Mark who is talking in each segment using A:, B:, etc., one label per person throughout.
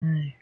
A: Hey.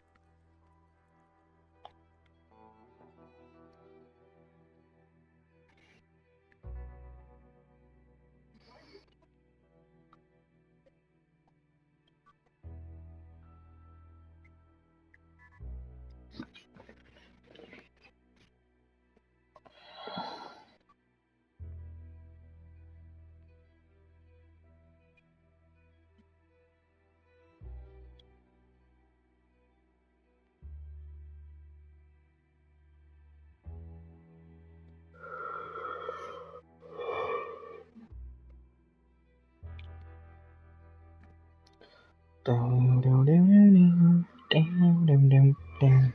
A: Down, down, down, down, down, down, down, down.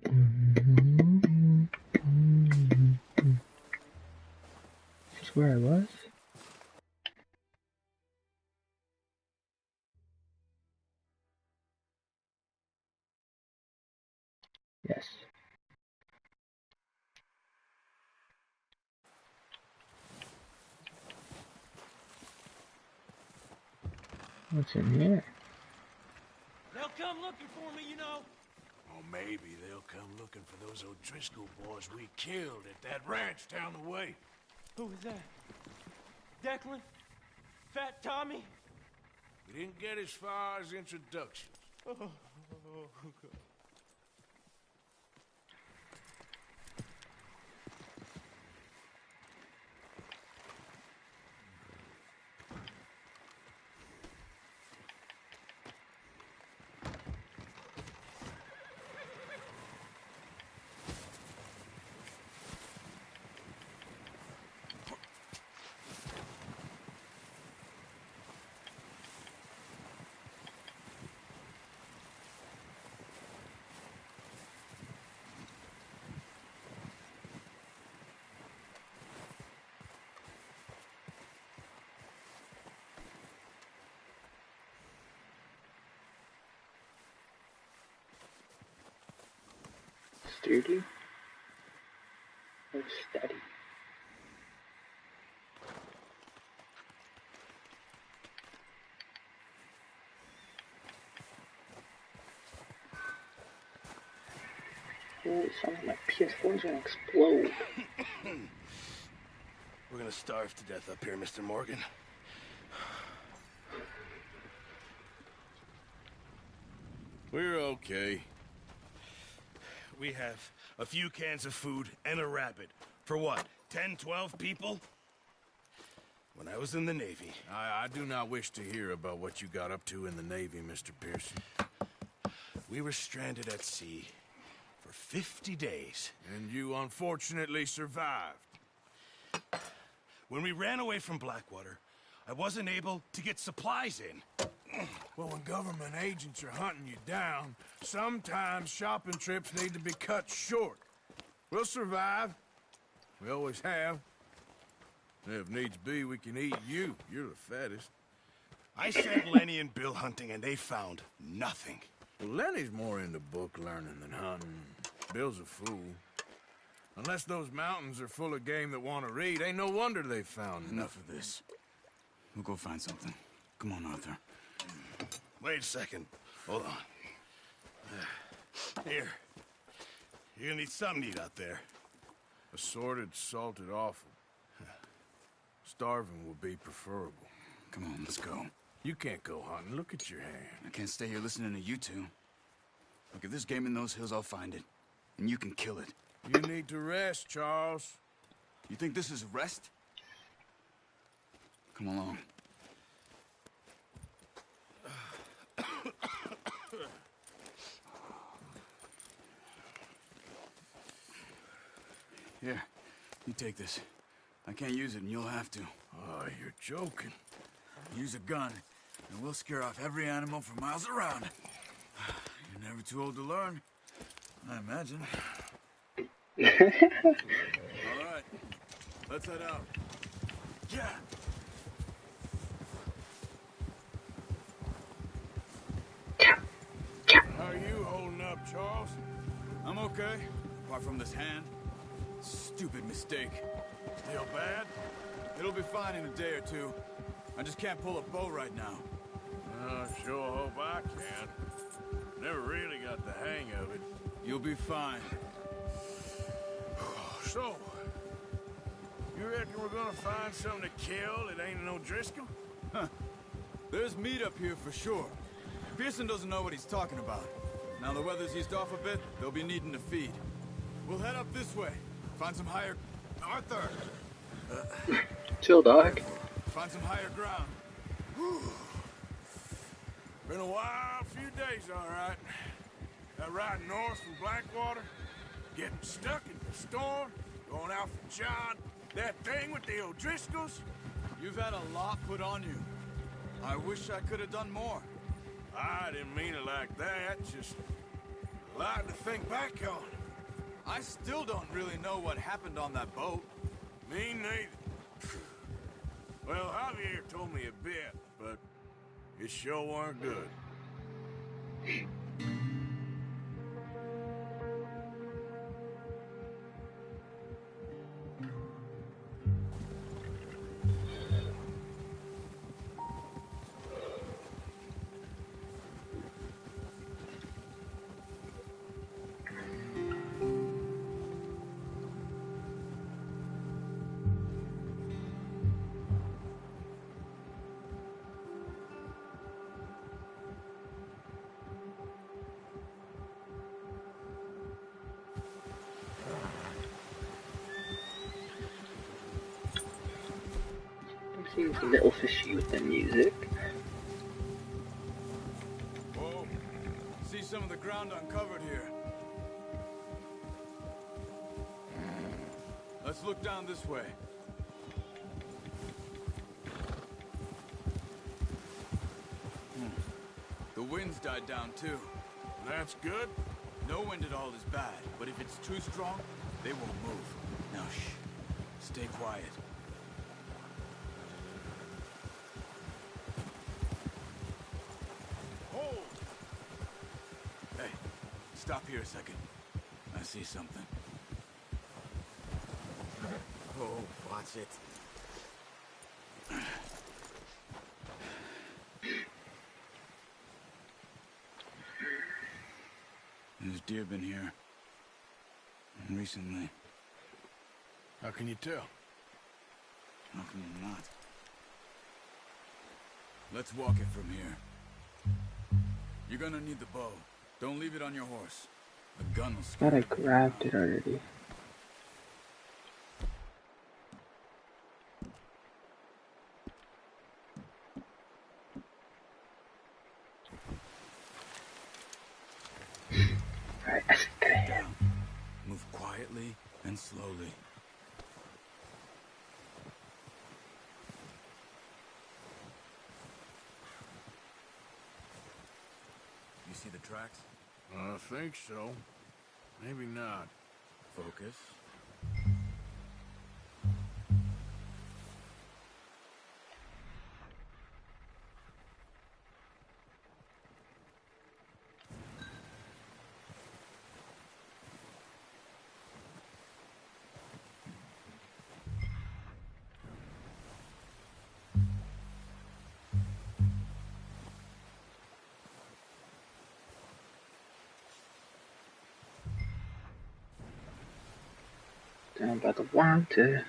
A: Is this where I was? Yes. What's in here?
B: They'll come looking for me, you know.
C: Or maybe they'll come looking for those O'Driscoll boys we killed at that ranch down the way.
B: Who was that? Declan? Fat Tommy?
C: We didn't get as far as introductions.
B: Oh, God.
A: Sturdy or steady? Oh, it sounds like my PS4's gonna explode.
C: We're gonna starve to death up here, Mr. Morgan. We're okay. We have a few cans of food and a rabbit. For what, 10, 12 people? When I was in the Navy... I do not wish to hear about what you got up to in the Navy, Mr. Pearson. We were stranded at sea for 50 days. And you unfortunately survived. When we ran away from Blackwater, I wasn't able to get supplies in. Well, when government agents are hunting you down, sometimes shopping trips need to be cut short. We'll survive. We always have. If needs be, we can eat you. You're the fattest. I sent Lenny and Bill hunting, and they found nothing. Well, Lenny's more into book learning than hunting. Bill's a fool. Unless those mountains are full of game that want to read, ain't no wonder they found
D: Enough of this. We'll go find something. Come on, Arthur.
C: Wait a second. Hold on. Here. You're gonna need something to eat out there. Assorted, salted offal. Starving will be preferable.
D: Come on, let's go.
C: You can't go hunting. Look at your hand.
D: I can't stay here listening to you two. Look, if there's game in those hills, I'll find it. And you can kill it.
C: You need to rest, Charles.
D: You think this is rest? Come along. Here, you take this. I can't use it, and you'll have to.
C: Oh, you're joking.
D: Use a gun, and we'll scare off every animal for miles around. never too old to learn, I imagine. All right, let's head out. Yeah.
C: How are you holding up, Charles?
D: I'm okay, apart from this hand. Stupid mistake.
C: Still bad?
D: It'll be fine in a day or two. I just can't pull a bow right now.
C: I sure hope I can. Never really got the hang of it.
D: You'll be fine.
C: So, you reckon we're gonna find something to kill that ain't no Driscoll?
D: Huh. There's meat up here for sure. Pearson doesn't know what he's talking about. Now the weather's eased off a bit, they'll be needing to feed. We'll head up this way. Find some higher... Arthur!
A: Chill, dog.
D: Find some higher ground.
C: Whew. Been a wild few days, all right. That ride north from Blackwater, getting stuck in the storm, going out for John, that thing with the O'Driscolls.
D: You've had a lot put on you. I wish I could have done more.
C: I didn't mean it like that, just a lot to think back on.
D: I still don't really know what happened on that boat.
C: Me neither. Well, Javier told me a bit, but it sure weren't good.
A: Seems a little fishy with the music.
D: Whoa. See some of the ground uncovered here. Let's look down this way. The wind's died down too.
C: That's good.
D: No wind at all is bad, but if it's too strong, they won't move. Now shh. Stay quiet. Hey, stop here a second. I see something. Oh, watch it. There's deer been here. Recently.
C: How can you tell?
D: How can you not? Let's walk it from here. You're gonna need the bow. Don't leave it on your horse. The gun will
A: Thought I grabbed it already. Alright, I see that.
D: down. Move quietly and slowly. You see the tracks?
C: I think so. Maybe not.
D: Focus.
A: Down by the water.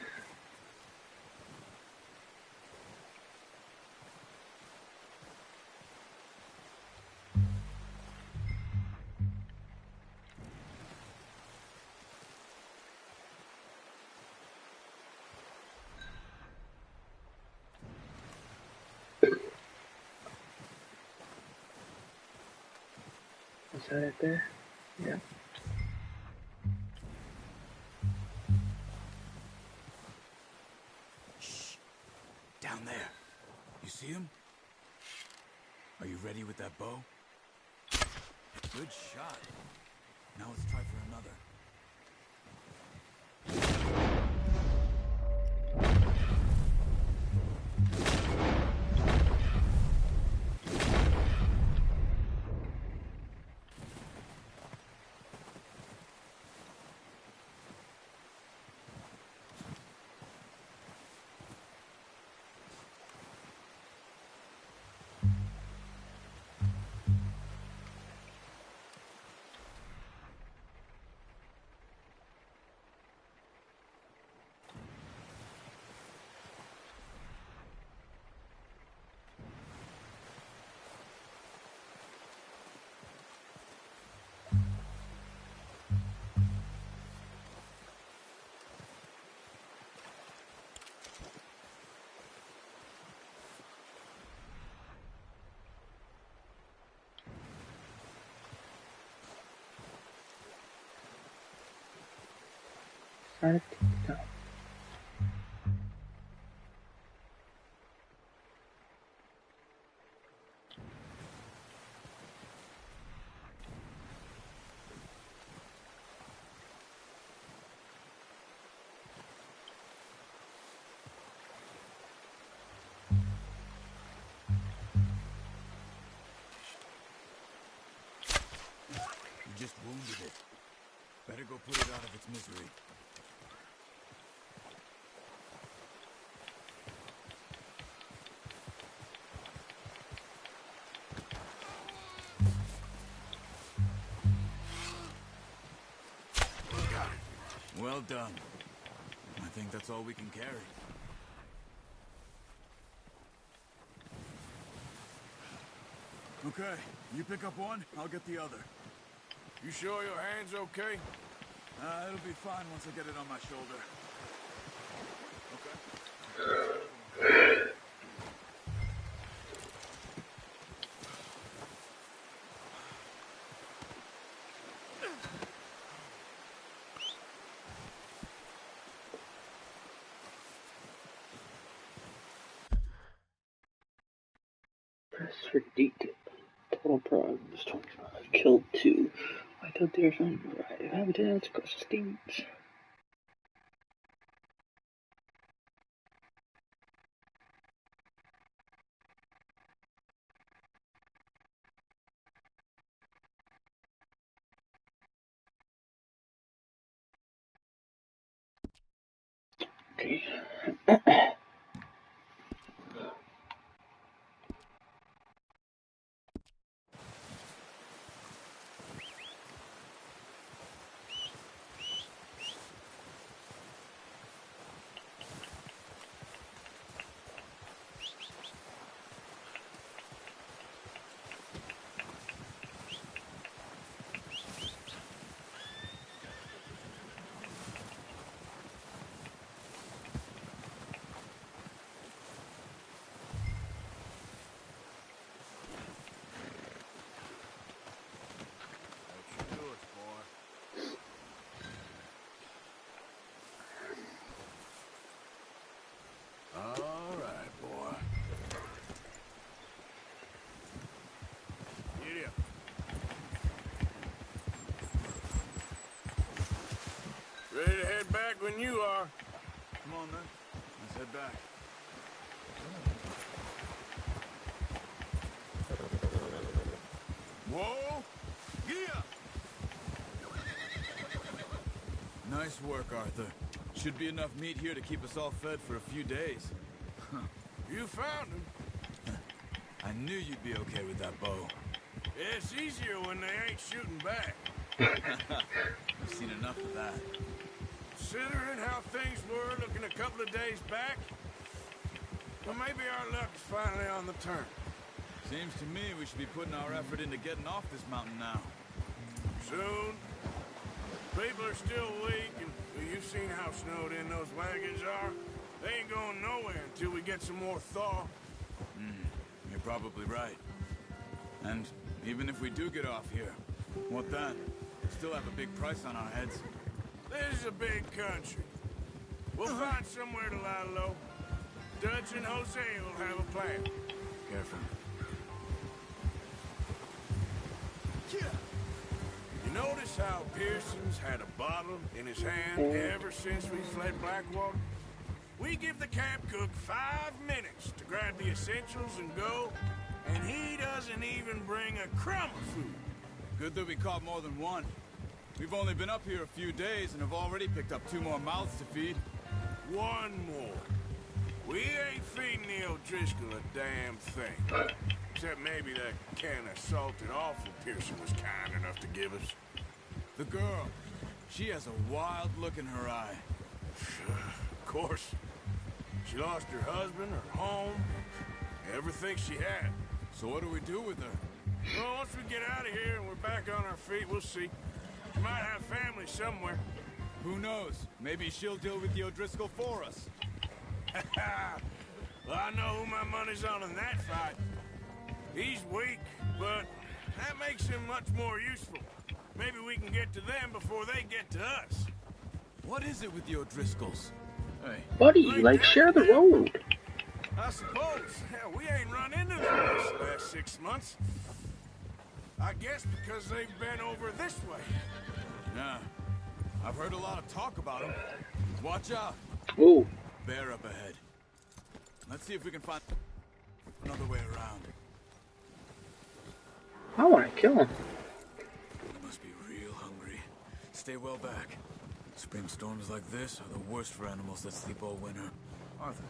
A: Is that it there? Yeah.
D: Down there. You see him? Are you ready with that bow? Good shot. Now let's try for another.
A: Xotic PT2.
D: You just wounded it. Better go put it out of its misery. Well done. I think that's all we can carry. Okay, you pick up one, I'll get the other.
C: You sure your hand's okay?
D: It'll be fine once I get it on my shoulder. Okay.
A: Press for detail. Total progress 25. Killed 2. Wiped out deer from a variety of habitats across the states. Okay.
C: Ready to head back when you are.
D: Come on then, let's head back. Whoa! Yeah! Nice work, Arthur. Should be enough meat here to keep us all fed for a few days.
C: You found him.
D: I knew you'd be okay with that bow.
C: It's easier when they ain't shooting back.
D: I've seen enough of that.
C: Considering how things were looking a couple of days back, well, maybe our luck is finally on the turn.
D: Seems to me we should be putting our effort into getting off this mountain now.
C: Soon. People are still weak, and well, you've seen how snowed in those wagons are. They ain't going nowhere until we get some more thaw.
D: You're probably right. And even if we do get off here, what then? We still have a big price on our heads.
C: This is a big country. We'll find somewhere to lie low. Dutch and Jose will have a plan.
D: Careful.
C: notice how Pearson's had a bottle in his hand ever since we fled Blackwater? We give the camp cook 5 minutes to grab the essentials and go, and he doesn't even bring a crumb of food.
D: Good that we caught more than one. We've only been up here a few days and have already picked up 2 more mouths to feed.
C: 1 more. We ain't feeding the O'Driscoll a damn thing. Except maybe that can of salted offal Pearson was kind enough to give us.
D: The girl. She has a wild look in her eye.
C: Of course. She lost her husband, her home, everything she had.
D: So what do we do with her?
C: Well, once we get out of here and we're back on our feet, we'll see. She might have family somewhere.
D: Who knows? Maybe she'll deal with the O'Driscoll for us.
C: Well, I know who my money's on in that fight. He's weak, but that makes him much more useful. Maybe we can get to them before they get to us.
D: What is it with the O'Driscolls? Hey.
A: Buddy, like, share the road.
C: I suppose. Hell, we ain't run into them this last 6 months. I guess because they've been over this way.
D: Nah. I've heard a lot of talk about them. Watch out.
A: Ooh.
D: Bear up ahead. Let's see if we can find another way around.
A: I want to kill him.
D: You must be real hungry. Stay well back. Spring storms like this are the worst for animals that sleep all winter. Arthur.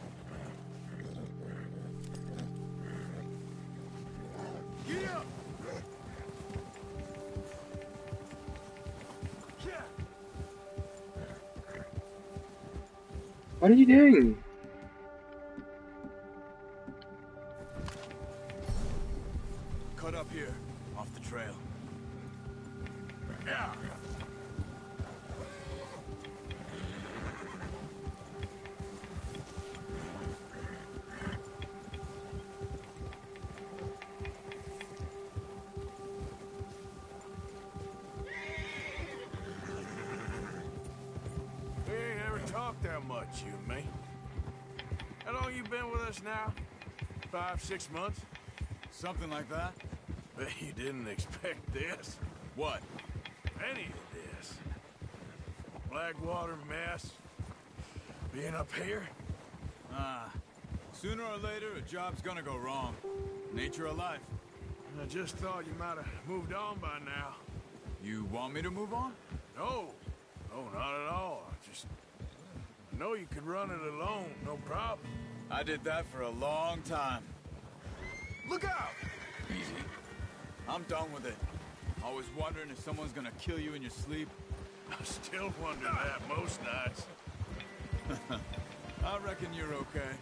C: Get up!
A: What are you doing?
D: Cut up here, off the trail.
C: Yeah. We ain't ever talked that much, you and me. How long you been with us now? 5, 6 months?
D: Something like that?
C: Bet you didn't expect this.
D: What?
C: Any of this. Blackwater mess. Being up here?
D: Sooner or later, a job's gonna go wrong. Nature of life.
C: I just thought you might have moved on by now.
D: You want me to move on?
C: No. No, not at all. I know you could run it alone, no problem.
D: I did that for a long time. Look out! Easy. I'm done with it. Always wondering if someone's gonna kill you in your sleep.
C: I still wonder that most nights.
D: I reckon you're okay.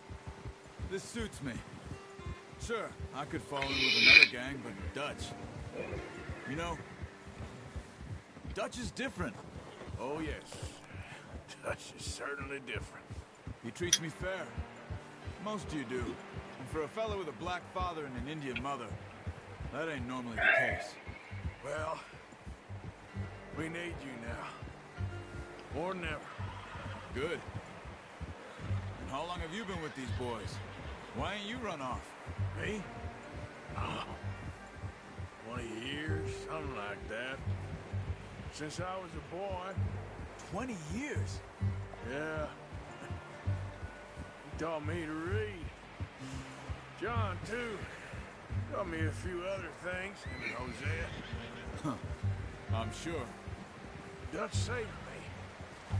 D: This suits me. Sure, I could fall in with another gang, but Dutch. You know, Dutch is different.
C: Oh, yes. Dutch is certainly different.
D: He treats me fair. Most you do. And for a fellow with a black father and an Indian mother, that ain't normally the case.
C: Well, we need you now. More than ever.
D: Good. And how long have you been with these boys? Why ain't you run off?
C: Me? 20 years, something like that. Since I was a boy.
D: 20 years?
C: Yeah. He taught me to read. John, too. Taught me a few other things. Him and Hosea.
D: Huh. I'm sure.
C: Dutch saved me.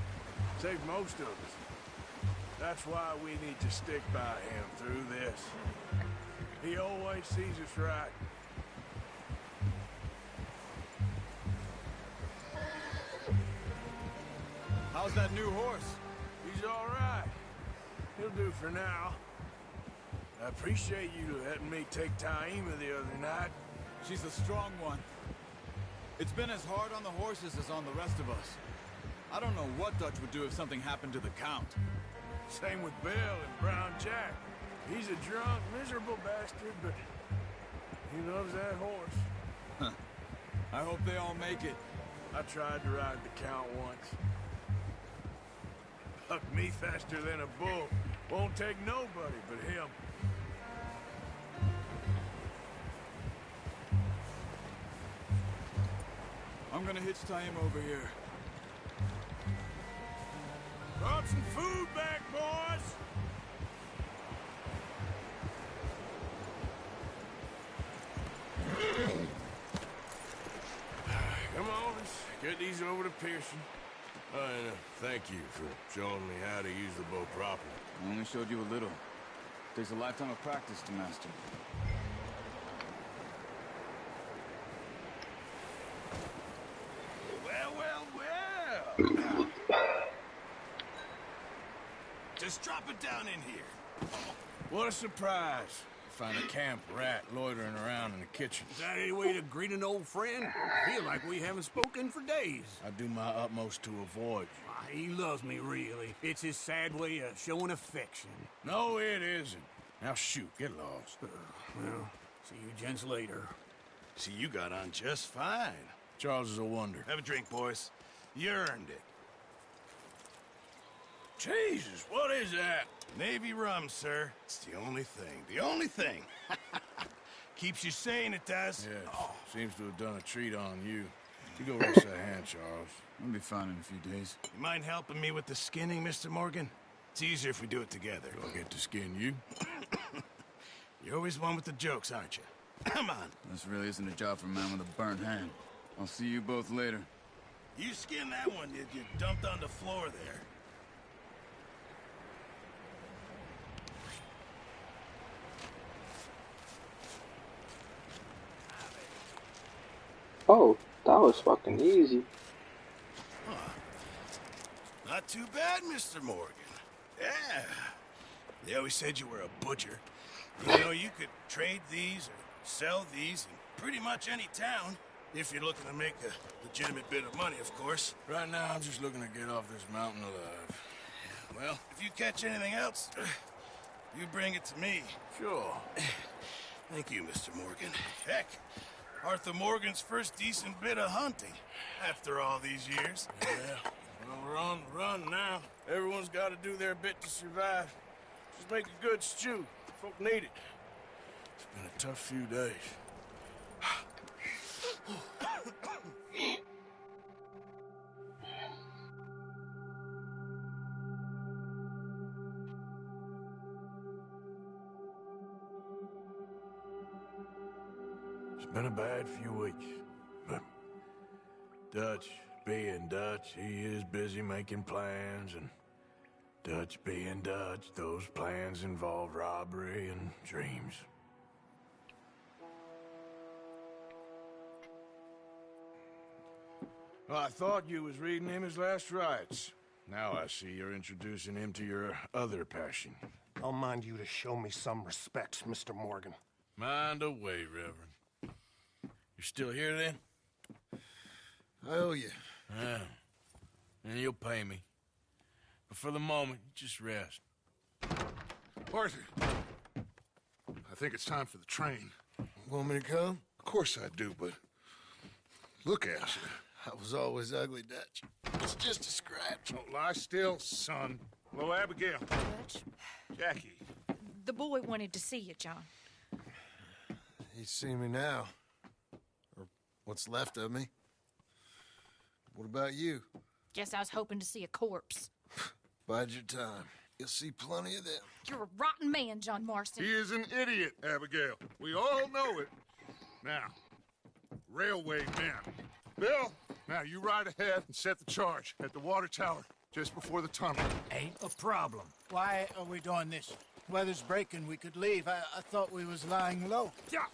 C: Saved most of us. That's why we need to stick by him through this. He always sees us right.
D: How's that new horse?
C: He's all right. He'll do for now. I appreciate you letting me take Taima the other night.
D: She's a strong one. It's been as hard on the horses as on the rest of us. I don't know what Dutch would do if something happened to the Count.
C: Same with Bill and Brown Jack. He's a drunk, miserable bastard, but he loves that horse.
D: Huh. I hope they all make it.
C: I tried to ride the Count once. Bucked me faster than a bull. Won't take nobody but him.
D: I'm gonna hitch tie him over here.
C: Brought some food back, boys! Come on, let's get these over to Pearson. And thank you for showing me how to use the bow properly.
D: I only showed you a little. Takes a lifetime of practice to master.
C: Well. Just drop it down in here. What a surprise. Find a camp rat loitering around in the kitchen.
B: Is that any way to greet an old friend? I feel like we haven't spoken for days.
C: I do my utmost to avoid you.
B: He loves me, really. It's his sad way of showing affection.
C: No, it isn't. Now shoot, get lost.
B: Well, see you gents later.
C: See, you got on just fine. Charles is a wonder. Have a drink, boys. You earned it. Jesus, what is that? Navy rum, sir. It's the only thing. The only thing. Keeps you sane, it does. Yeah, seems to have done a treat on you. You go rest that hand, Charles.
D: I'll be fine in a few days.
C: You mind helping me with the skinning, Mr. Morgan? It's easier if we do it together. Do I get to skin you? You're always one with the jokes, aren't you? Come on.
D: This really isn't a job for a man with a burnt hand. I'll see you both later.
C: You skinned that one you dumped on the floor there.
A: Oh, that was fucking easy.
C: Huh. Not too bad, Mr. Morgan. Yeah. They always said you were a butcher. You know, you could trade these or sell these in pretty much any town. If you're looking to make a legitimate bit of money, of course. Right now, I'm just looking to get off this mountain alive. Well, if you catch anything else, you bring it to me. Sure. Thank you, Mr. Morgan. Heck, Arthur Morgan's first decent bit of hunting after all these years. Yeah, well, we're on the run now. Everyone's got to do their bit to survive. Just make a good stew. Folk need it. It's been a tough few days. It's been a bad few weeks, but Dutch being Dutch, he is busy making plans, and Dutch being Dutch, those plans involve robbery and dreams. Well, I thought you was reading him his last rites. Now I see you're introducing him to your other passion.
E: I'll mind you to show me some respect, Mr. Morgan.
C: Mind away, Reverend. You're still here, then?
E: I owe you.
C: Yeah. And you'll pay me. But for the moment, just rest.
F: Arthur, I think it's time for the train.
E: Want me to come?
F: Of course I do, but look at you.
E: I was always ugly, Dutch. It's just a scratch.
F: Don't lie still, son. Hello, Abigail.
G: Dutch,
F: Jackie.
G: the boy wanted to see you, John.
E: He's seen me now. Or what's left of me. What about you?
G: Guess I was hoping to see a corpse.
E: Bide your time. You'll see plenty of them.
G: You're a rotten man, John Marston.
F: He is an idiot, Abigail. We all know it. Now, railway men. Bill, now you ride ahead and set the charge at the water tower just before the tunnel.
B: Ain't a problem. Why are we doing this? Weather's breaking. We could leave. I thought we was lying low.
F: Yeah,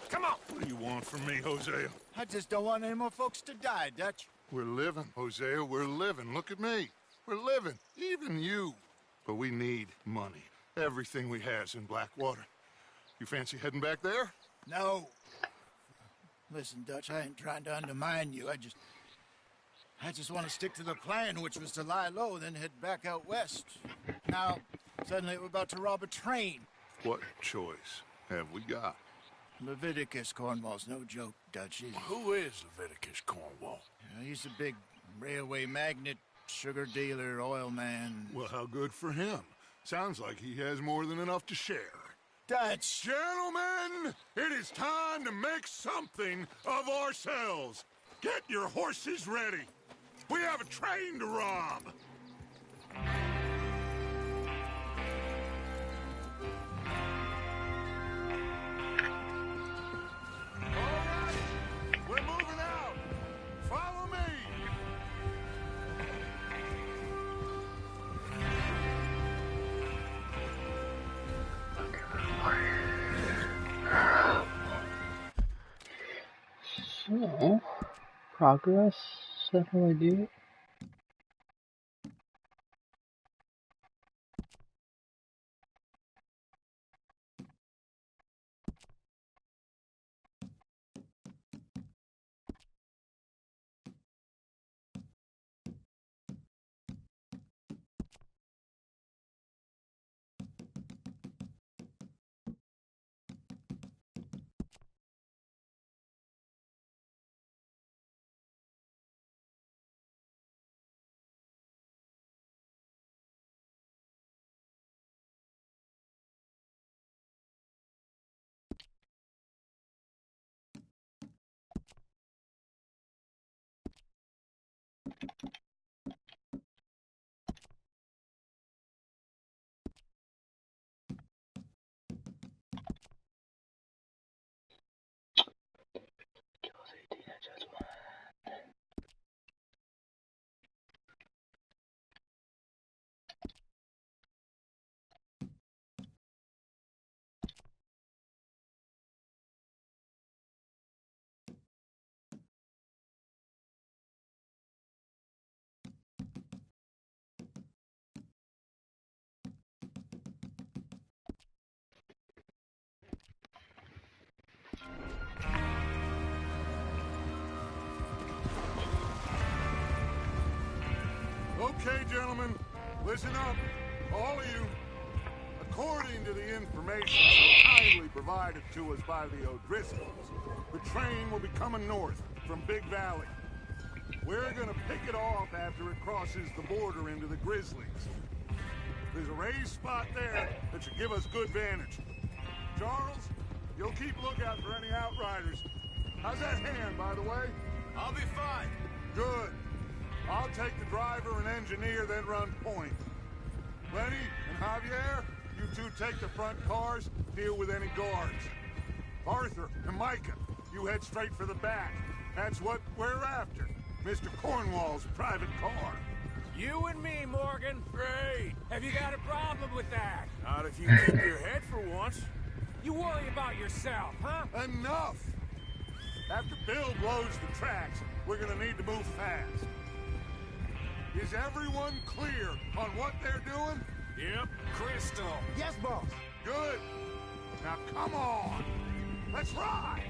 F: come on. What do you want from me, Hosea?
B: I just don't want any more folks to die, Dutch.
F: We're living, Hosea. We're living. Look at me. We're living. Even you. But we need money. Everything we has in Blackwater. You fancy heading back there?
B: No. Listen, Dutch, I ain't trying to undermine you. I just want to stick to the plan, which was to lie low, then head back out west. Now, suddenly we're about to rob a train.
F: What choice have we got?
B: Leviticus Cornwall's no joke, Dutch.
C: Who is Leviticus Cornwall?
B: He's a big railway magnate, sugar dealer, oil man.
F: Well, how good for him. Sounds like he has more than enough to share.
B: Dutch!
F: Gentlemen, it is time to make something of ourselves. Get your horses ready. We have a train to rob. All right, we're moving out. Follow me.
A: So, progress. Is that how I do it?
F: Okay, gentlemen, listen up, all of you. According to the information so kindly provided to us by the O'Driscolls, the train will be coming north from Big Valley. We're gonna pick it off after it crosses the border into the Grizzlies. There's a raised spot there that should give us good vantage. Charles, you'll keep lookout for any outriders. How's that hand, by the way?
D: I'll be fine.
F: Good. I'll take the driver and engineer, then run point. Lenny and Javier, you two take the front cars, deal with any guards. Arthur and Micah, you head straight for the back. That's what we're after. Mr. Cornwall's private car.
H: You and me, Morgan.
D: Great.
H: Have you got a problem with that?
D: Not if you keep your head for once.
H: You worry about yourself, huh?
F: Enough! After Bill blows the tracks, we're gonna need to move fast. Is everyone clear on what they're doing?
D: Yep.
H: Crystal.
B: Yes, boss.
F: Good. Now come on. Let's ride.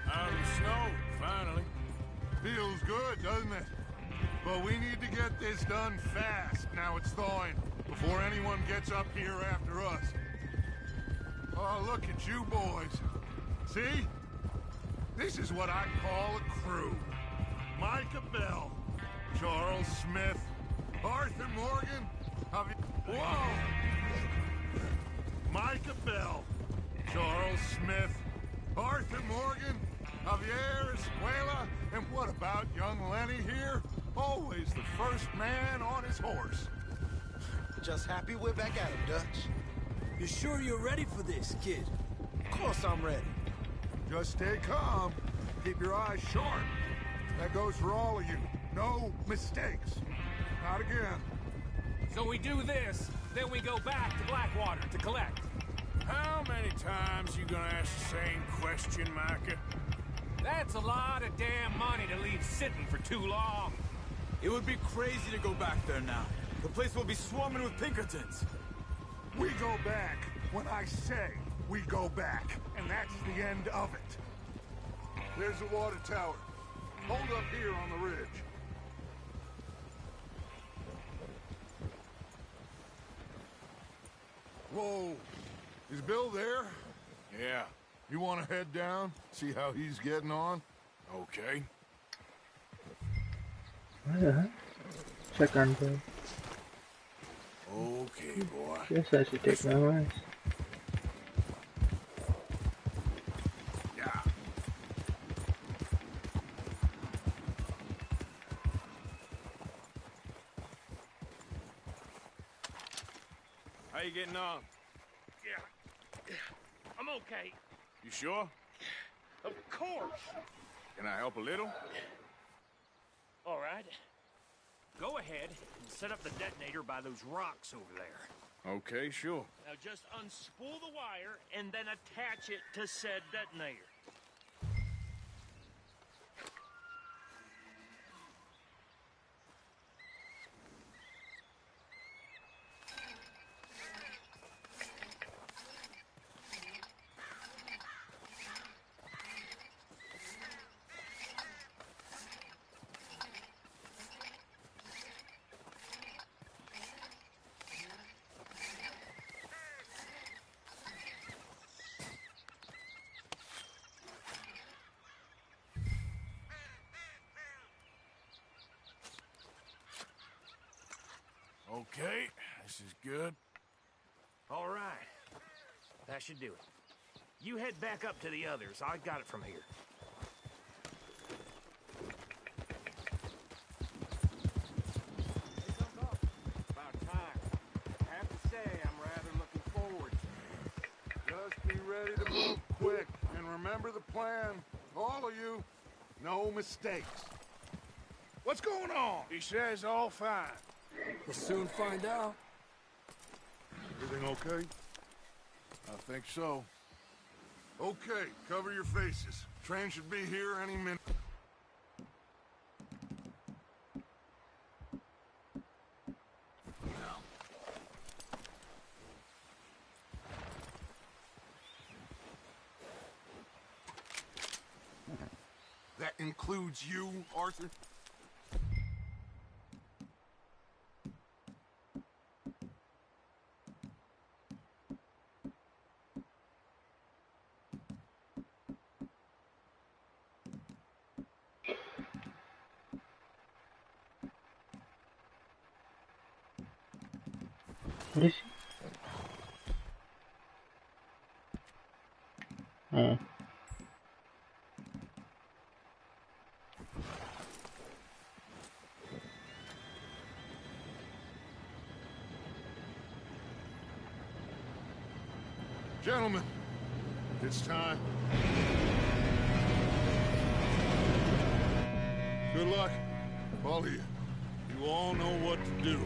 D: Out of the snow, finally.
F: Feels good, doesn't it? But we need to get this done fast, now it's thawing, before anyone gets up here after us. Oh, look at you boys. See? This is what I call a crew. Micah Bell, Charles Smith, Arthur Morgan, Whoa! Micah Bell, Charles Smith, Arthur Morgan, Javier Escuela, and what about young Lenny here? Always the first man on his horse.
I: Just happy we're back at him, Dutch.
B: You sure you're ready for this, kid?
I: Of course I'm ready.
F: Just stay calm. Keep your eyes sharp. That goes for all of you. No mistakes. Not again.
H: So we do this, then we go back to Blackwater to collect.
C: How many times you gonna ask the same question, Micah?
H: That's a lot of damn money to leave sitting for too long.
D: It would be crazy to go back there now. The place will be swarming with Pinkertons.
F: We go back when I say we go back, and that's the end of it. There's the water tower. Hold up here on the ridge. Whoa. Is Bill there?
J: Yeah.
F: You want to head down? See how he's getting on?
J: Okay.
A: What the heck? Check on Bill.
J: Okay, boy.
A: Guess I should take my rice.
J: Yeah.
C: How you getting on?
H: Yeah. I'm okay.
C: You sure?
H: Of course.
C: Can I help a little?
H: All right. Go ahead and set up the detonator by those rocks over there.
C: Okay, sure.
H: Now just unspool the wire and then attach it to said detonator.
J: Okay, this is good.
H: All right. That should do it. You head back up to the others. I got it from here.
F: About time. I have to say, I'm rather looking forward to it. Just be ready to move quick, and remember the plan. All of you, no mistakes.
J: What's going on? He says all fine.
I: We'll soon find out.
F: Everything okay?
J: I think so.
F: Okay, cover your faces. Train should be here any minute. That includes you, Arthur?
A: What is he? Oh.
F: Gentlemen, it's time. Good luck, all of you. You all know what to do.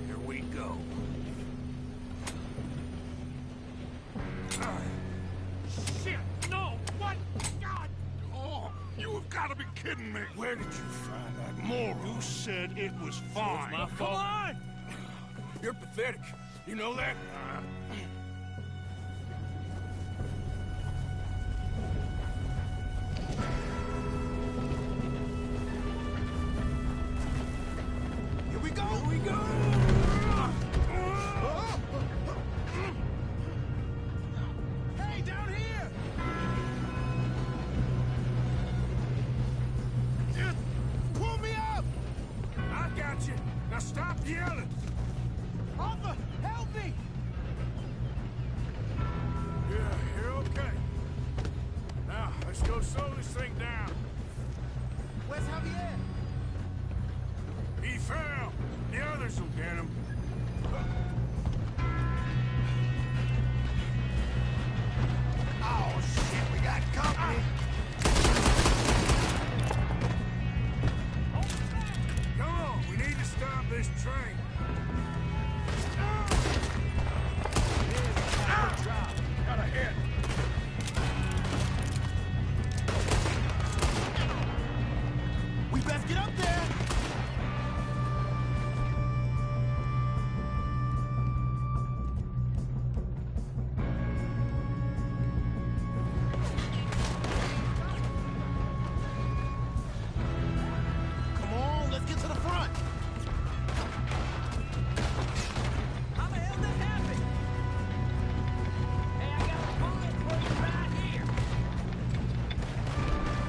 H: Here we go. Shit! No! What? God!
F: Oh, you have got to be kidding me.
J: Where did you find that moron?
F: You said it was fine.
H: My fault.
J: Come on! You're pathetic. You know that?
I: Here we go! Here we go! Hey, down here! Just pull me up!
J: I got you. Now stop yelling.
I: Arthur, help me!
J: Yeah, you're okay. Now, let's go slow this thing down.
I: Where's Javier?
J: He fell. The others will get him.
I: Oh, shit, we got company!
J: Come on, we need to stop this train. Got a hit.
I: best get up there. Come on, let's get to the front.
H: How the hell did that happen? Hey, I got a bullet for you right here.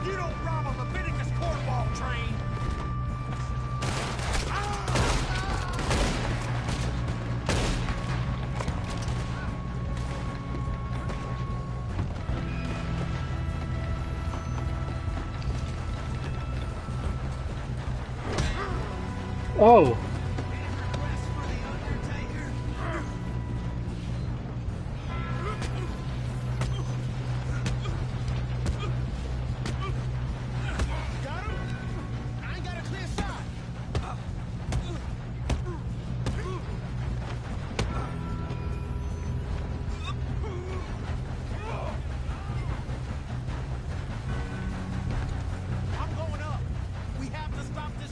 I: You don't rob a Leviticus cornball train.
A: Oh.
I: Got him? I ain't got a clear shot. I'm going up. We have to stop this.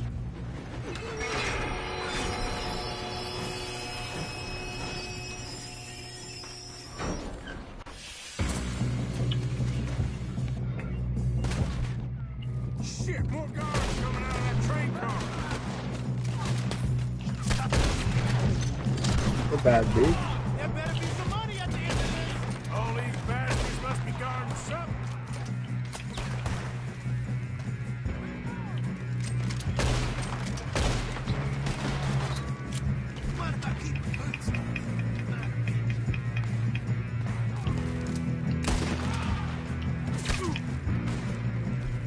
J: Shit, more guards coming out of that train car.
A: We're bad, dude.
I: There better be some money at the end of this.
J: All these bastards must be guarding something.
I: Mind if I keep my boots?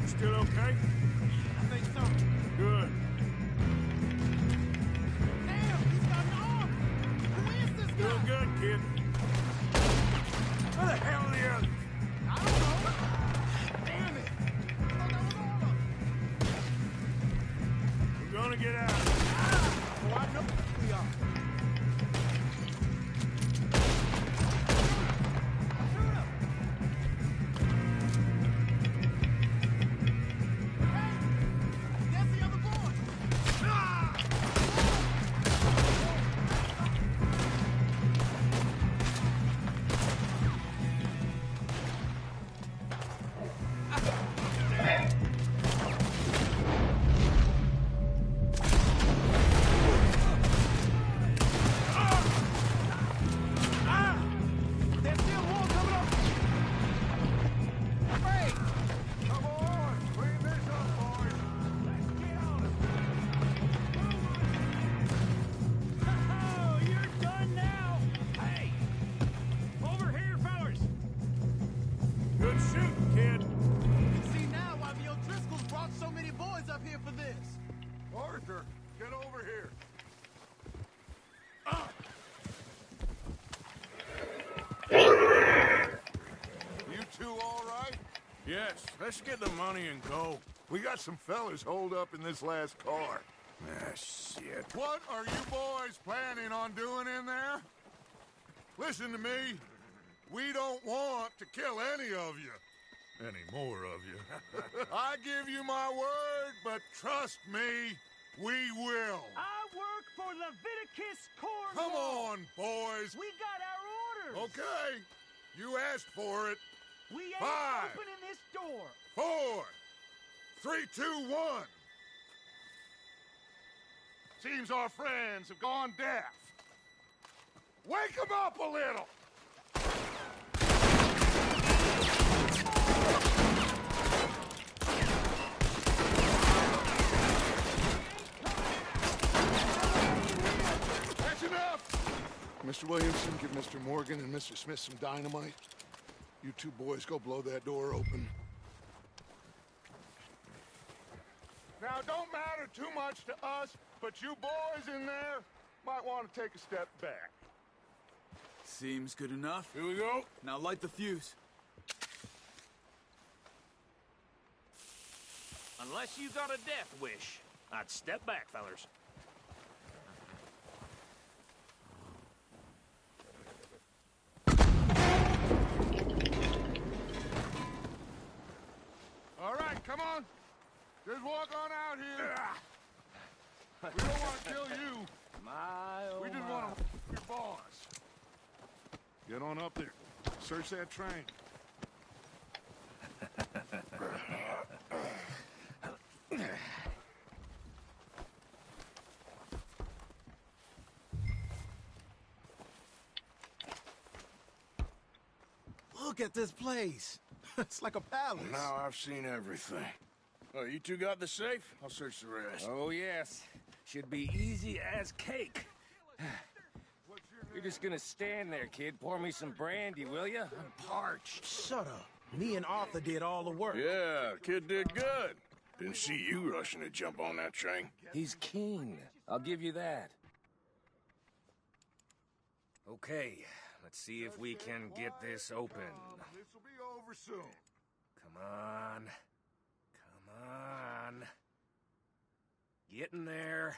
J: You still okay?
I: I think so.
J: Good.
I: Damn, he's got an arm. Who is this guy?
J: Doing good, kid. Where the hell are the others?
I: I don't know. Damn it. I thought that was all of them.
J: We're gonna get out.
I: Oh, I know we are. Shoot him. Hey, there's the other boy. There's still more coming up. Hey,
J: Come on, clean this up, boys. Let's get on it.
H: Oh, you're done now. Hey, over here, fellas.
J: Good shooting, kid.
I: you can see now why the O'Driscolls brought so many boys up here for this.
F: Arthur, get over here. You two all right?
J: Yes, let's get the money and go.
F: We got some fellas holed up in this last car.
J: Ah, shit.
F: What are you boys planning on doing in there? Listen to me. We don't want to kill any of you. Any more of you. I give you my word, but trust me, we will.
H: I work for Leviticus Cornwall.
F: Come on, boys.
H: We got our orders.
F: Okay. You asked for it.
H: We ain't
F: 5,
H: opening this door.
F: 4, 3, 2, 1. Seems our friends have gone deaf. Wake them up a little. That's enough. Mr. Williamson, give Mr. Morgan and Mr. Smith some dynamite. You two boys go blow that door open. Now, it don't matter too much to us, but you boys in there might want to take a step back.
D: Seems good enough.
J: Here we go.
D: Now light the fuse.
H: Unless you got a death wish, I'd step back, fellers.
F: All right, come on. Just walk on out here. We don't want to kill you. We just want to your boss. Get on up there. Search that train.
I: Look at this place. It's like a palace.
J: Now I've seen everything. Oh, you two got the safe? I'll search the rest.
H: Oh, yes. Should be easy as cake. You're just gonna stand there, kid. Pour me some brandy, will you? I'm parched.
I: Shut up. Me and Arthur did all the work.
J: Yeah, kid did good. Didn't see you rushing to jump on that train.
H: He's king. I'll give you that. Okay, let's see if we can get this open.
F: This'll be over soon.
H: Come on. Come on. Get in there.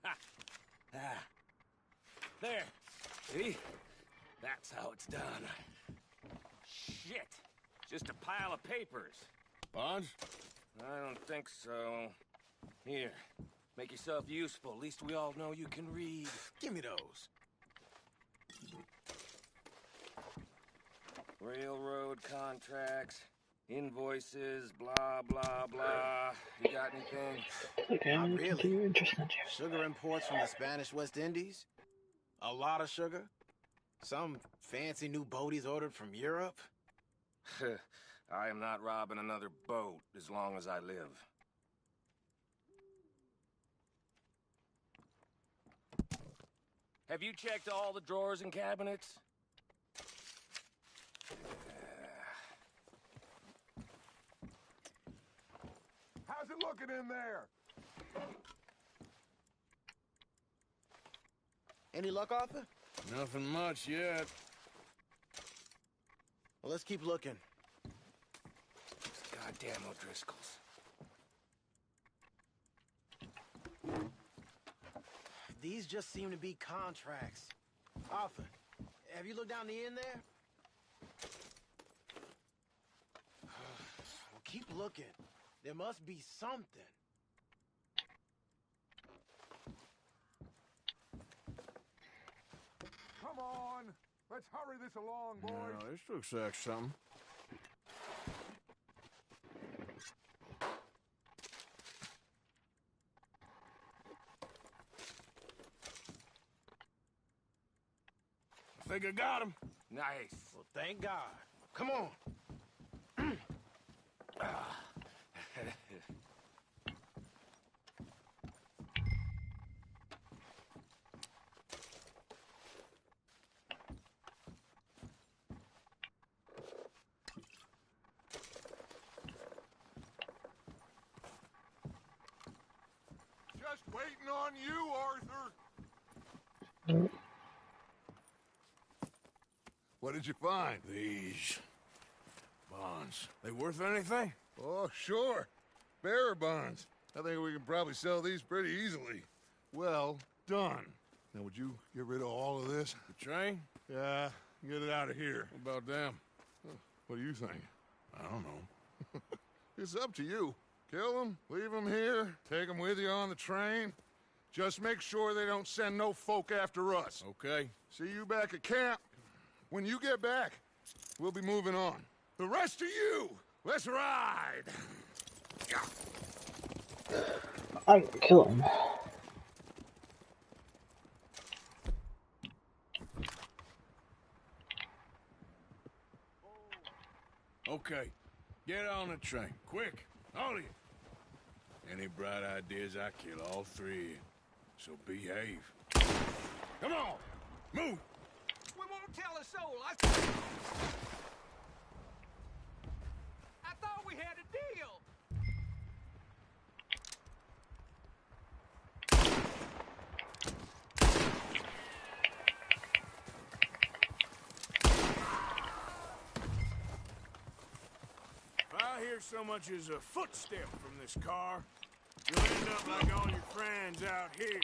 H: Ha! Ah. There. See? That's how it's done. Shit. Just a pile of papers.
J: Bonds?
H: I don't think so. Here. Make yourself useful. At least we all know you can read.
I: Give me those.
H: Railroad contracts, invoices, blah, blah, blah. You got anything?
A: Okay, I'm
I: Not
A: gonna
I: really.
A: continue interested.
I: Sugar imports from the Spanish West Indies. A lot of sugar. Some fancy new boat he's ordered from Europe.
H: I am not robbing another boat as long as I live. Have you checked all the drawers and cabinets?
F: How's it looking in there?
I: Any luck, Arthur?
J: Nothing much yet.
I: Well, let's keep looking.
H: Goddamn O'Driscolls.
I: These just seem to be contracts. Arthur, have you looked down the end there? Well, keep looking. There must be something.
F: Come on. Let's hurry this along, boys.
J: No, this looks like something. I think I got him.
H: Nice.
I: Well, thank God. Come on.
F: Just waiting on you, Arthur. What did you find?
J: These bonds. They worth anything?
F: Oh, sure. Bearer bonds. I think we can probably sell these pretty easily. Well done. Now, would you get rid of all of this?
J: The train?
F: Yeah, get it out of here.
J: What about them?
F: What do you think? I don't know. It's up to you. Kill them, leave them here, take them with you on the train. Just make sure they don't send no folk after us.
J: Okay.
F: See you back at camp. When you get back, we'll be moving on. The rest of you, let's ride!
A: I can kill him.
J: Okay. Get on the train. Quick. All of you. Any bright ideas, I kill all three of you. So behave. Come on! Move!
K: We won't tell a soul. I thought we had a deal.
J: If I hear so much as a footstep from this car, you'll end up like all your friends out here.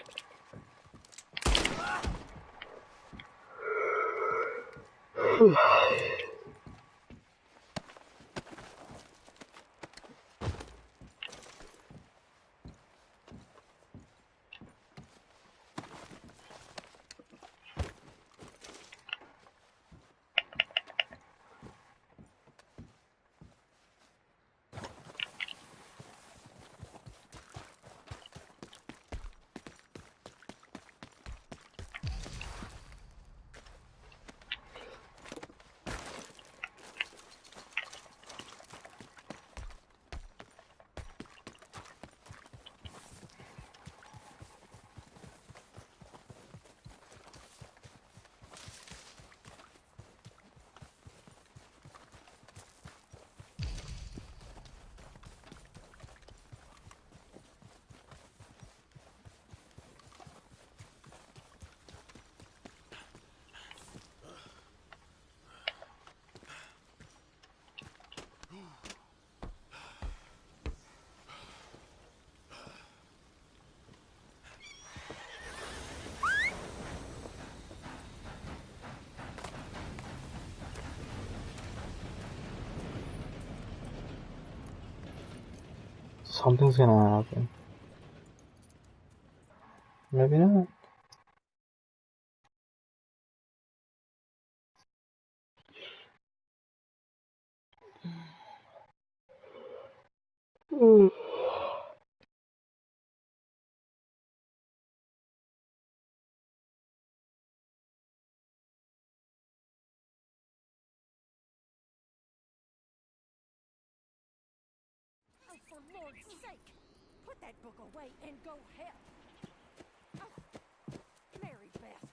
A: Something's gonna happen. Maybe not.
L: Oh, for Lord's sake! Put that book away and go help! Oh, Mary Beth.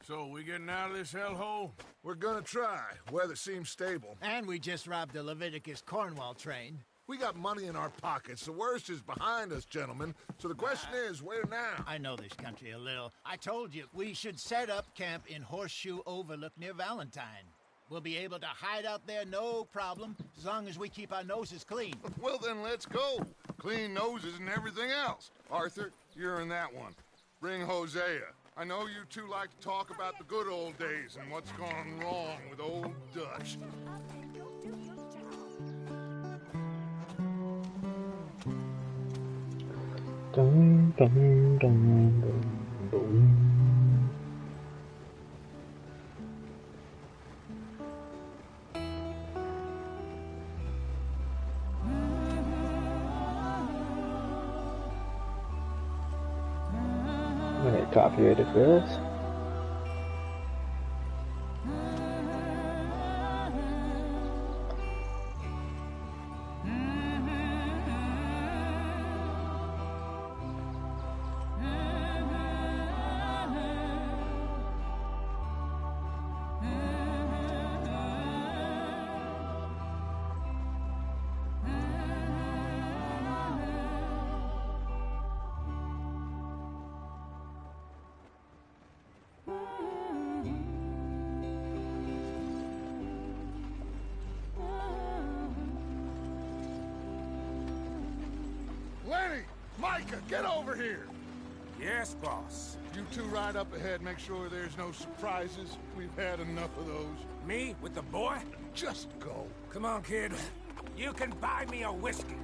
J: So, we getting out of this hellhole?
F: We're gonna try. Weather seems stable.
B: And we just robbed the Leviticus Cornwall train.
F: We got money in our pockets. The worst is behind us, gentlemen. So the question is, where now?
B: I know this country a little. I told you, we should set up camp in Horseshoe Overlook near Valentine. We'll be able to hide out there, no problem, as long as we keep our noses clean.
F: Well, then let's go. Clean noses and everything else. Arthur, you're in that one. Bring Hosea. I know you two like to talk about the good old days and what's gone wrong with old Dutch.
A: Dun, dun, dun, dun, dun. I'm gonna get copyrighted for this.
F: Lenny! Micah, get over here!
H: Yes, boss.
F: You two ride up ahead, make sure there's no surprises. We've had enough of those.
H: Me with the boy?
F: Just go.
H: Come on, kid. You can buy me a whiskey.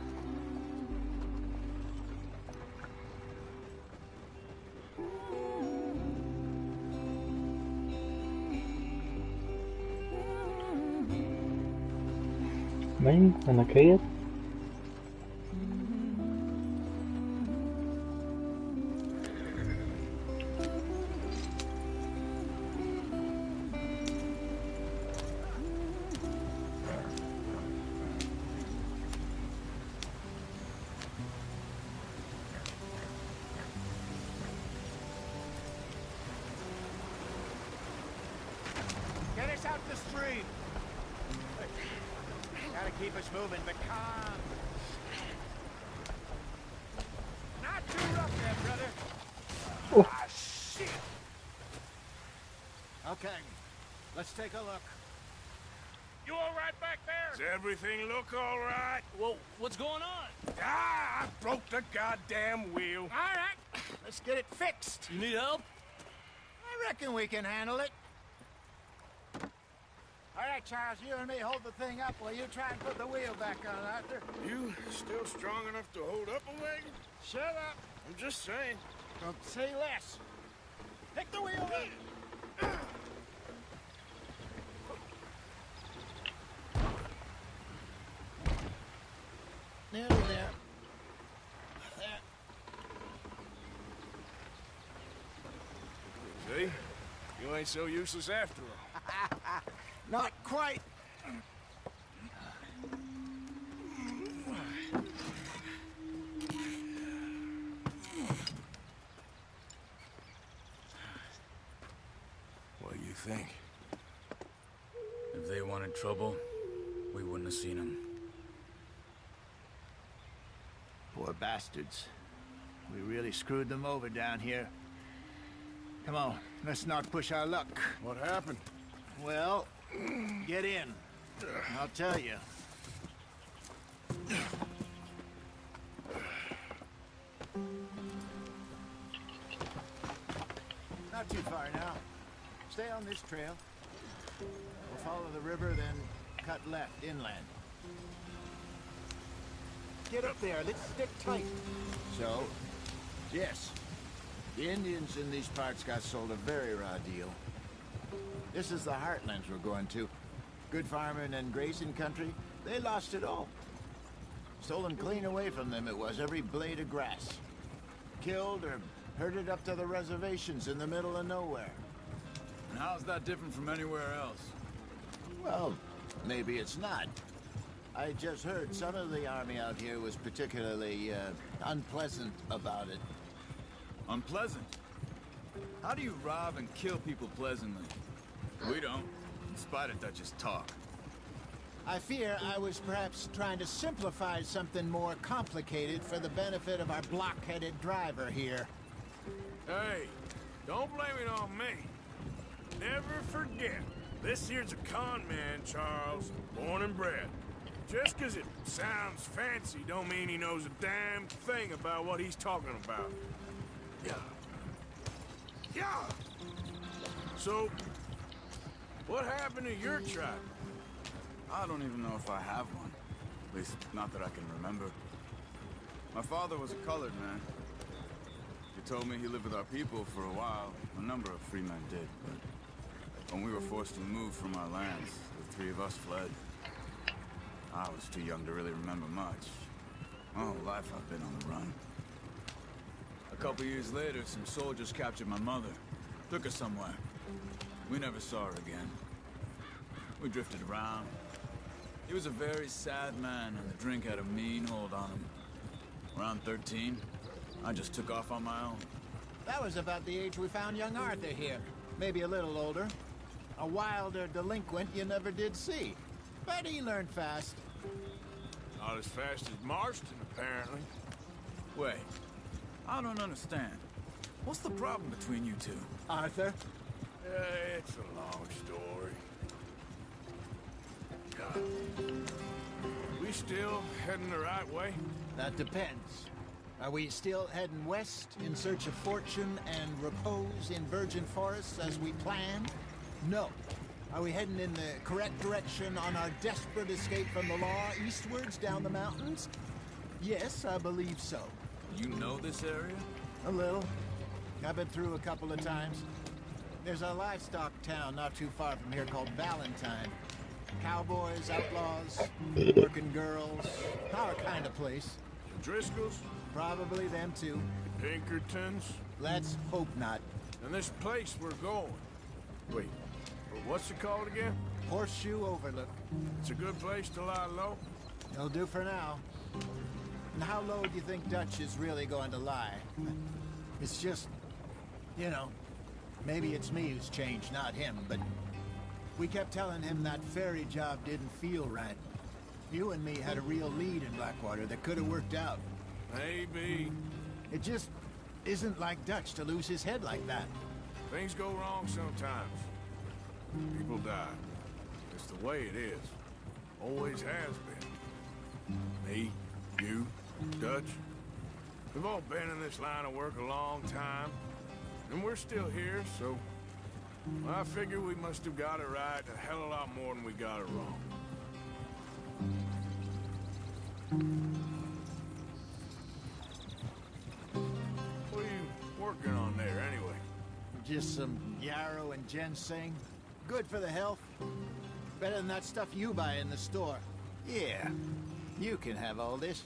A: Me and a kid?
B: Get us out the stream. Gotta keep us moving, but calm. Not too rough there, brother. Ah, shit. Okay, let's take a look.
C: You all right back there? Does everything look all right?
K: Well, what's going on?
C: Ah, I broke the goddamn wheel.
B: All right, let's get it fixed.
K: You need help?
B: I reckon we can handle it. All right, Charles, you and me hold the thing up while you try and put the wheel back on, Arthur.
J: You still strong enough to hold up a wagon?
B: Shut up.
J: I'm just saying.
B: Don't say less. Pick the wheel up. Nearly there.
J: See? You ain't so useless after all.
B: Not quite.
J: What do you think?
K: If they wanted trouble, we wouldn't have seen them.
B: Poor bastards. We really screwed them over down here. Come on, let's not push our luck.
J: What happened?
B: Well, get in. I'll tell you. Not too far now. Stay on this trail. We'll follow the river, then
M: cut left, inland. Get up there, let's stick tight. So, yes, the Indians in these parts got sold a very raw deal. This is the heartlands we're going to. Good farming and grazing country, they lost it all. Stolen clean away from them it was, every blade of grass. Killed or herded up to the reservations in the middle of nowhere.
D: And how's that different from anywhere else?
M: Well, maybe it's not. I just heard some of the army out here was particularly, unpleasant about it.
D: Unpleasant? How do you rob and kill people pleasantly? We don't, in spite of Dutch's talk.
M: I fear I was perhaps trying to simplify something more complicated for the benefit of our block-headed driver here.
C: Hey, don't blame it on me. Never forget, this here's a con man, Charles, born and bred. Just 'cause it sounds fancy don't mean he knows a damn thing about what he's talking about. Yeah. Yeah! So, what happened to your tribe?
D: I don't even know if I have one. At least, not that I can remember. My father was a colored man. He told me he lived with our people for a while. A number of free men did, but when we were forced to move from our lands, the three of us fled. I was too young to really remember much. My whole life I've been on the run. A couple years later, some soldiers captured my mother. Took her somewhere. We never saw her again. We drifted around. He was a very sad man, and the drink had a mean hold on him. Around 13, I just took off on my own.
M: That was about the age we found young Arthur here. Maybe a little older. A wilder delinquent you never did see. But he learned fast.
C: Not as fast as Marston, apparently.
D: Wait, I don't understand. What's the problem between you two?
M: Arthur?
C: It's a long story. We still heading the right way?
M: That depends. Are we still heading west in search of fortune and repose in virgin forests as we planned? No. Are we heading in the correct direction on our desperate escape from the law eastwards down the mountains? Yes, I believe so.
D: You know this area?
M: A little. I've been through a couple of times. There's a livestock town not too far from here called Valentine. Cowboys, outlaws, working girls, our kind of place.
C: Driscolls?
M: Probably them too.
C: Pinkertons?
M: Let's hope not.
C: And this place we're going. Wait, what's it called again?
M: Horseshoe Overlook.
C: It's a good place to lie low?
M: It'll do for now. And how low do you think Dutch is really going to lie? It's just, you know, maybe it's me who's changed, not him, but we kept telling him that ferry job didn't feel right. You and me had a real lead in Blackwater that could have worked out.
C: Maybe.
M: It just isn't like Dutch to lose his head like that.
C: Things go wrong sometimes. People die. It's the way it is. Always has been. Me, you, Dutch. We've all been in this line of work a long time. And we're still here, so... well, I figure we must have got it right a hell of a lot more than we got it wrong. What are you working on there, anyway?
M: Just some yarrow and ginseng. Good for the health. Better than that stuff you buy in the store. Yeah, you can have all this.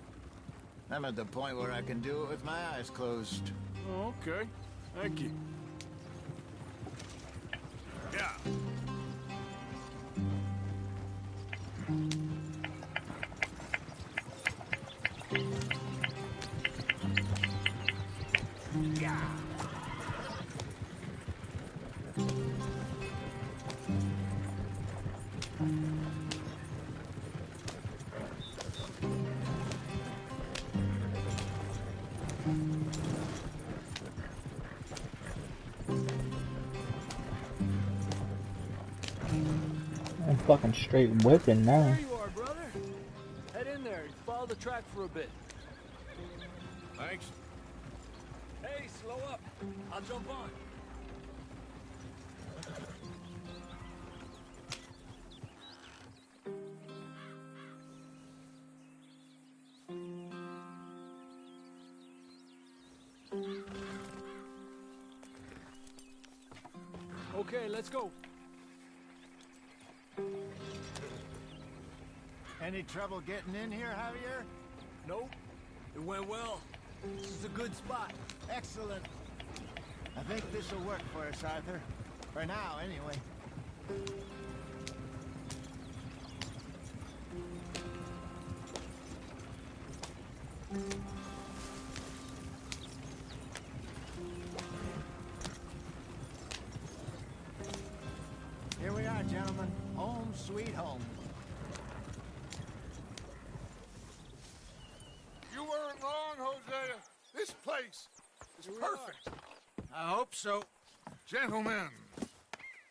M: I'm at the point where I can do it with my eyes closed.
C: Oh, okay. Thank you. Yeah. Yeah.
A: I'm fucking straight whipping now.
N: There you are, brother. Head in there and follow the track for a bit.
C: Thanks.
N: Hey, slow up. I'll jump on. Okay, let's go.
M: Any trouble getting in here, Javier?
N: Nope. It went well. This is a good spot.
M: Excellent. I think this will work for us, Arthur. For now, anyway. Here we are, gentlemen. Home sweet home.
F: You weren't wrong, Hosea. This place is perfect.
M: I hope so.
F: Gentlemen,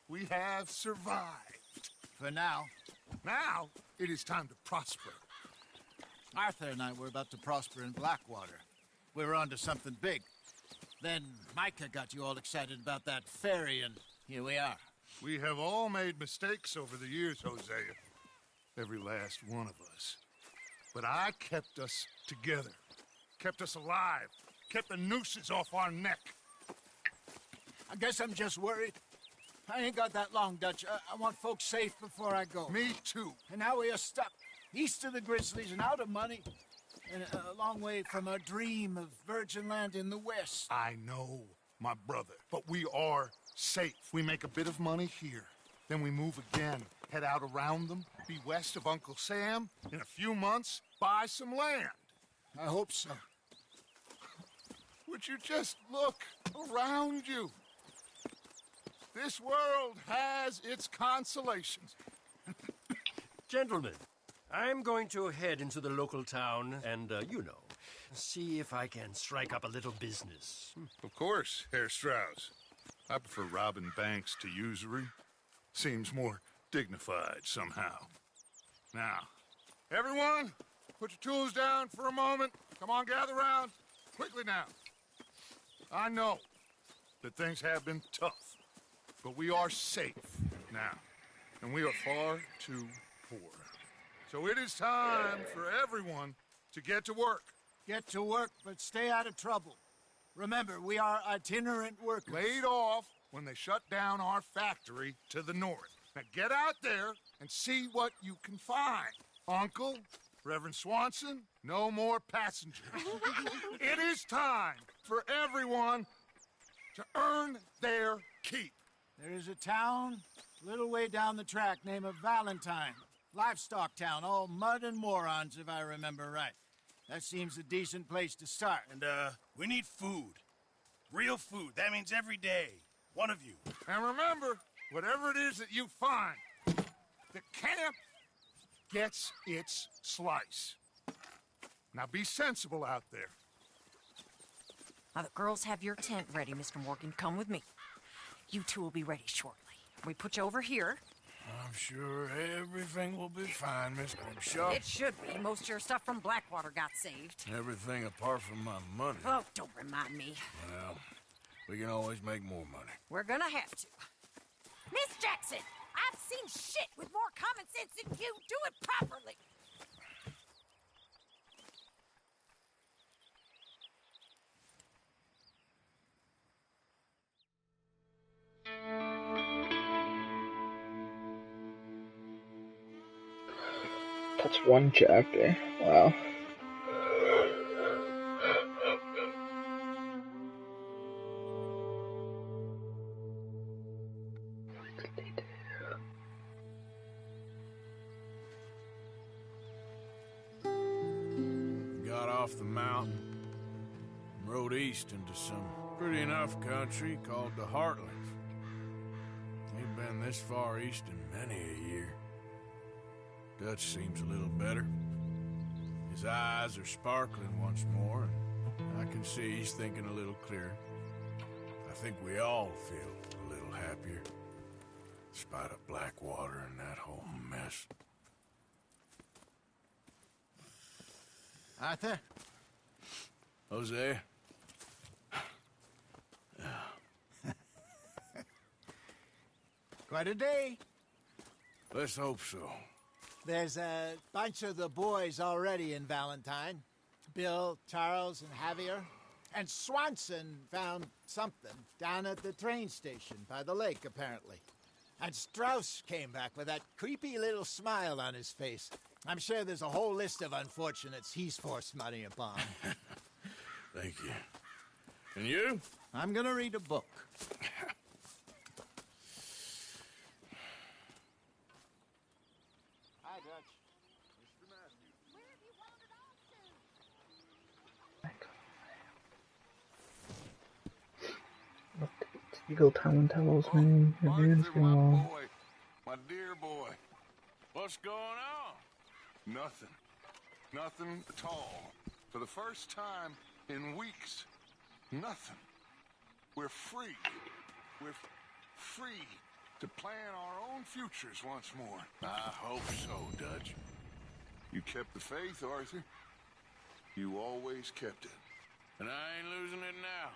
F: we have survived.
M: For now.
F: Now, it is time to prosper.
M: Arthur and I were about to prosper in Blackwater. We were onto something big. Then Micah got you all excited about that ferry, and here we are.
F: We have all made mistakes over the years, Hosea. Every last one of us. But I kept us together. Kept us alive. Kept the nooses off our neck.
M: I guess I'm just worried. I ain't got that long, Dutch. I want folks safe before I go.
F: Me too.
M: And now we are stuck east of the Grizzlies and out of money. And a long way from a dream of virgin land in the west.
F: I know, my brother. But we are safe. We make a bit of money here. Then we move again. Head out around them. Be west of Uncle Sam. In a few months, buy some land.
M: I hope so.
F: Would you just look around you? This world has its consolations.
O: Gentlemen, I'm going to head into the local town and, see if I can strike up a little business.
F: Of course, Herr Strauss. I prefer robbing banks to usury. Seems more dignified somehow. Now, everyone, put your tools down for a moment. Come on, gather round. Quickly now. I know that things have been tough, but we are safe now, and we are far too poor. So it is time for everyone to get to work.
M: Get to work, but stay out of trouble. Remember, we are itinerant workers.
F: Laid off when they shut down our factory to the north. Now get out there and see what you can find. Uncle, Reverend Swanson, no more passengers. It is time for everyone to earn their keep.
M: There is a town a little way down the track named Valentine. Livestock town, all mud and morons, if I remember right. That seems a decent place to start.
C: And, we need food. Real food. That means every day. One of you.
F: And remember, whatever it is that you find, the camp gets its slice. Now be sensible out there.
P: Now, the girls have your tent ready, Mr. Morgan. Come with me. You two will be ready shortly. We put you over here.
J: I'm sure everything will be fine, Miss Grimshaw.
P: It should be. Most of your stuff from Blackwater got saved.
J: Everything apart from my money.
P: Oh, don't remind me.
J: Well, we can always make more money.
P: We're gonna have to. Miss Jackson, I've seen shit with more common sense than you. Do it properly.
A: That's one chapter. Wow.
J: Got off the mountain and rode east into some pretty enough country called the Heartlands. Ain't been this far east in many a year. Dutch seems a little better. His eyes are sparkling once more, and I can see he's thinking a little clearer. I think we all feel a little happier, in spite of Blackwater and that whole mess.
M: Arthur?
J: Jose?
M: Quite a day.
J: Let's hope so.
M: There's a bunch of the boys already in Valentine. Bill, Charles, and Javier. And Swanson found something down at the train station by the lake, apparently. And Strauss came back with that creepy little smile on his face. I'm sure there's a whole list of unfortunates he's forced money upon.
J: Thank you. And you?
M: I'm gonna read a book. Hi, Dutch. Mr. Matthews.
L: Where have you wandered off to?
A: Eagle Time tells me your beard's getting long.
F: Boy, my dear boy.
J: What's going on?
F: Nothing. Nothing at all. For the first time in weeks. Nothing. We're free. We're free to plan our own futures once more.
J: I hope so, Dutch.
F: You kept the faith, Arthur. You always kept it.
J: And I ain't losing it now.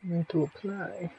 A: Where to apply?